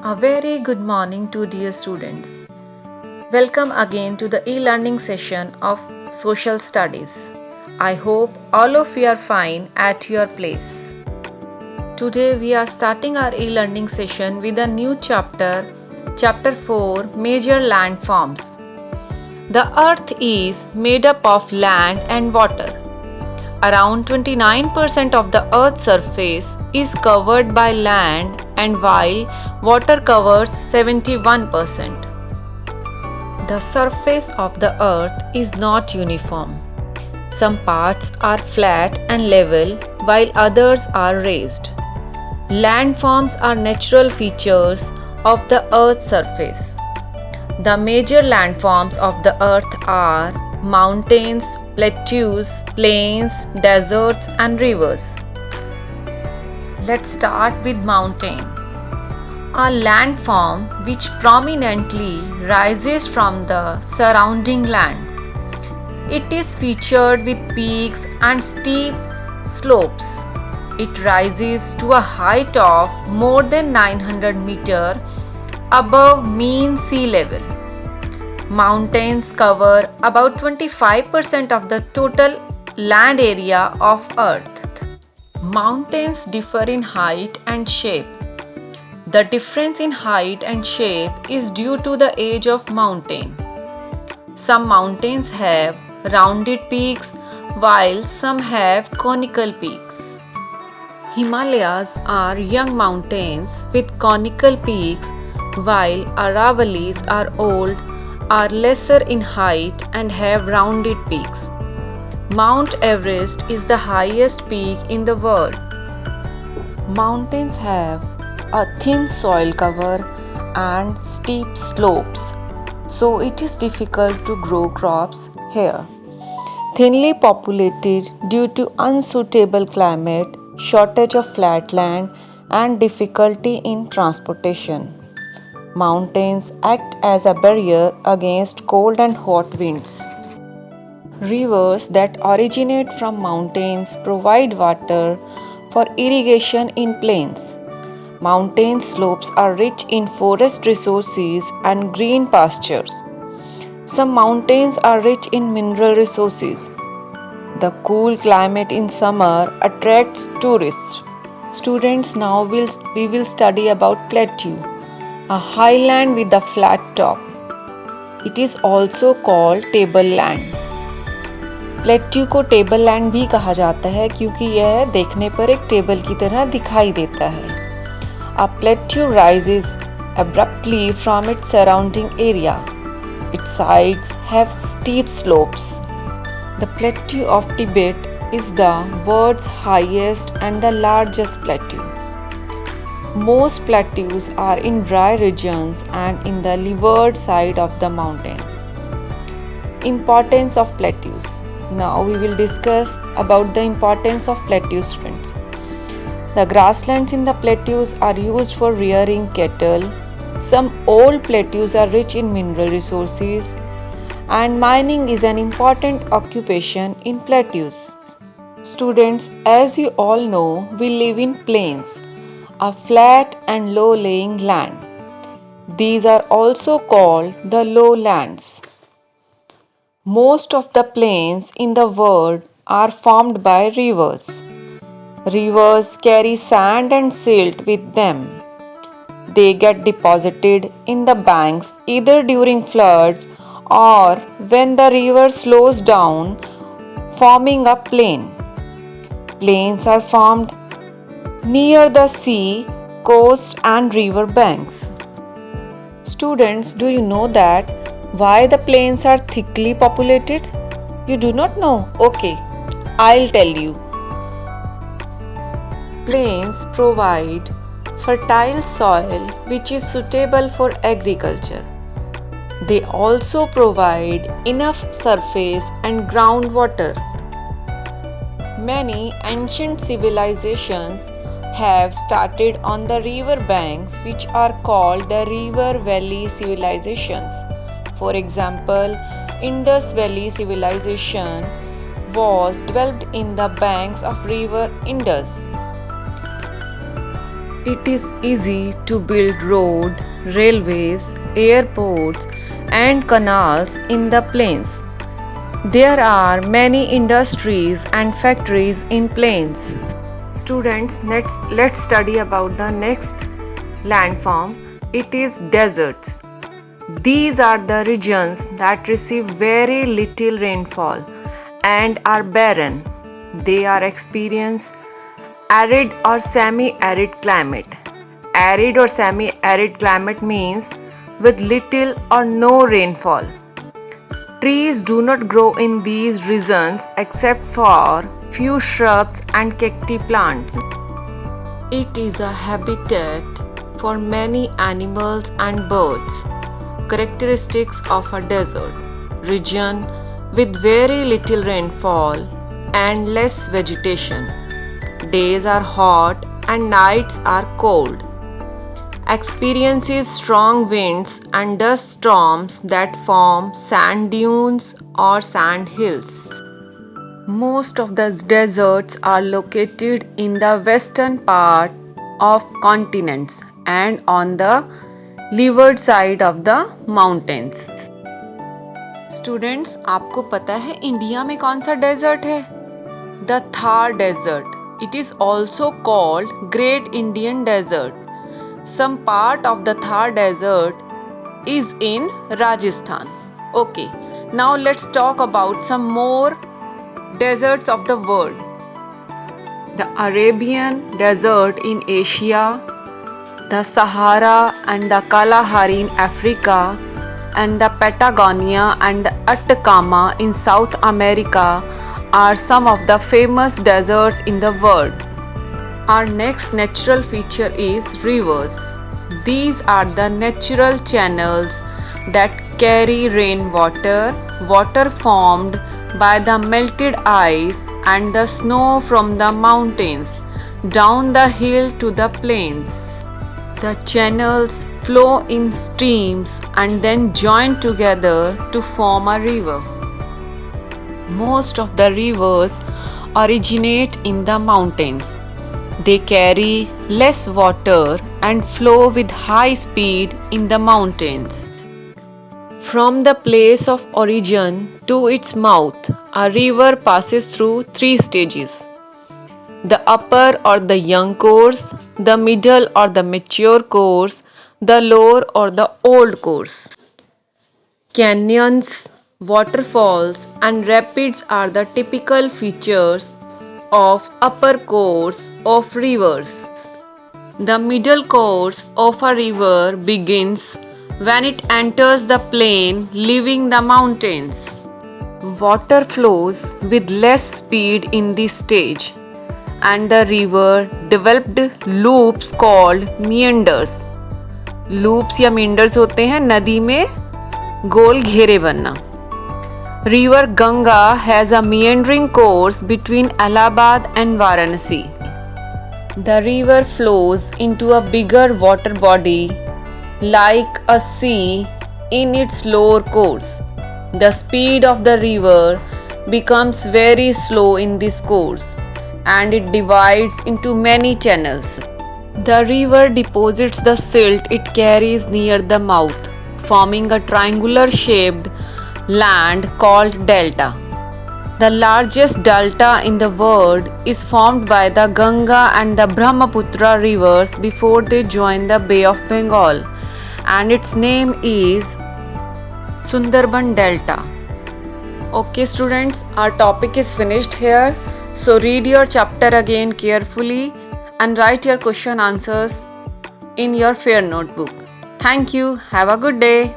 A very good morning to dear students. Welcome again to the e-learning session of Social Studies. I hope all of you are fine at your place. Today we are starting our e-learning session with a new chapter, Chapter 4, Major Landforms. The earth is made up of land and water. Around 29% of the Earth's surface is covered by land, and while water covers 71%. The surface of the Earth is not uniform. Some parts are flat and level, while others are raised. Landforms are natural features of the Earth's surface. The major landforms of the Earth are mountains, plateaus, plains, deserts, and rivers. Let's start with mountain. A landform which prominently rises from the surrounding land. It is featured with peaks and steep slopes. It rises to a height of more than 900 meters above mean sea level. Mountains cover about 25% of the total land area of Earth. Mountains differ in height and shape. The difference in height and shape is due to the age of mountain. Some mountains have rounded peaks while some have conical peaks. Himalayas are young mountains with conical peaks while Aravalis are lesser in height and have rounded peaks. Mount Everest is the highest peak in the world. Mountains have a thin soil cover and steep slopes, so it is difficult to grow crops here. Thinly populated due to unsuitable climate, shortage of flat land, and difficulty in transportation. Mountains act as a barrier against cold and hot winds. Rivers that originate from mountains provide water for irrigation in plains. Mountain slopes are rich in forest resources and green pastures. Some mountains are rich in mineral resources. The cool climate in summer attracts tourists. Students, now we will study about plateau, a highland with a flat top. It is also called tableland. Plateau को table land भी कहा जाता है क्योंकि यह देखने पर एक टेबल की तरह दिखाई देता है. A plateau rises abruptly from its surrounding area. Its sides have steep slopes. The plateau of Tibet is the world's highest and the largest plateau. Most plateaus are in dry regions and in the leeward side of the mountains. Importance of plateaus. Now we will discuss about the importance of plateaus, students. The grasslands in the plateaus are used for rearing cattle. Some old plateaus are rich in mineral resources, and mining is an important occupation in plateaus. Students, as you all know, we live in plains, a flat and low-lying land. These are also called the lowlands. Most of the plains in the world are formed by rivers. Rivers carry sand and silt with them. They get deposited in the banks either during floods or when the river slows down, forming a plain. Plains are formed near the sea, coast, and river banks. Students, do you know that why the plains are thickly populated? You do not know? Okay, I'll tell you. Plains provide fertile soil which is suitable for agriculture. They also provide enough surface and groundwater. Many ancient civilizations have started on the river banks, which are called the river valley civilizations. For example, Indus Valley civilization was developed in the banks of river Indus. It is easy to build road, railways, airports and canals in the plains. There are many industries and factories in plains. Students, let's study about the next landform. It is deserts. These are the regions that receive very little rainfall and are barren. They are experience arid or semi-arid climate. Arid or semi-arid climate means with little or no rainfall. Trees do not grow in these regions except for few shrubs and cacti plants. It is a habitat for many animals and birds. Characteristics of a desert region with very little rainfall and less vegetation. Days are hot and nights are cold. Experiences strong winds and dust storms that form sand dunes or sand hills. Most of the deserts are located in the western part of continents and on the leeward side of the mountains. Students, आपको पता है India में कौन सा desert है? The Thar Desert. It is also called Great Indian Desert. Some part of the Thar Desert is in Rajasthan. Okay, now let's talk about some more deserts of the world. The Arabian Desert in Asia, the Sahara and the Kalahari in Africa, and the Patagonia and the Atacama in South America are some of the famous deserts in the world. Our next natural feature is rivers. These are the natural channels that carry rainwater, water formed by the melted ice and the snow from the mountains down the hill to the plains. The channels flow in streams and then join together to form a river. Most of the rivers originate in the mountains. They carry less water and flow with high speed in the mountains. From the place of origin to its mouth, a river passes through 3 stages: the upper or the young course, the middle or the mature course, the lower or the old course. Canyons, waterfalls, and rapids are the typical features of upper course of rivers. The middle course of a river begins when it enters the plain, leaving the mountains. Water flows with less speed in this stage, and the river developed loops called meanders. Loops या meanders होते हैं नदी में गोल घेरे बनना. River Ganga has a meandering course between Allahabad and Varanasi. The river flows into a bigger water body like a sea in its lower course. The speed of the river becomes very slow in this course and it divides into many channels. The river deposits the silt it carries near the mouth, forming a triangular shaped land called delta. The largest delta in the world is formed by the Ganga and the Brahmaputra rivers before they join the Bay of Bengal, and its name is Sundarban Delta. Okay students, our topic is finished here. So read your chapter again carefully and write your question answers in your fair notebook. Thank you. Have a good day.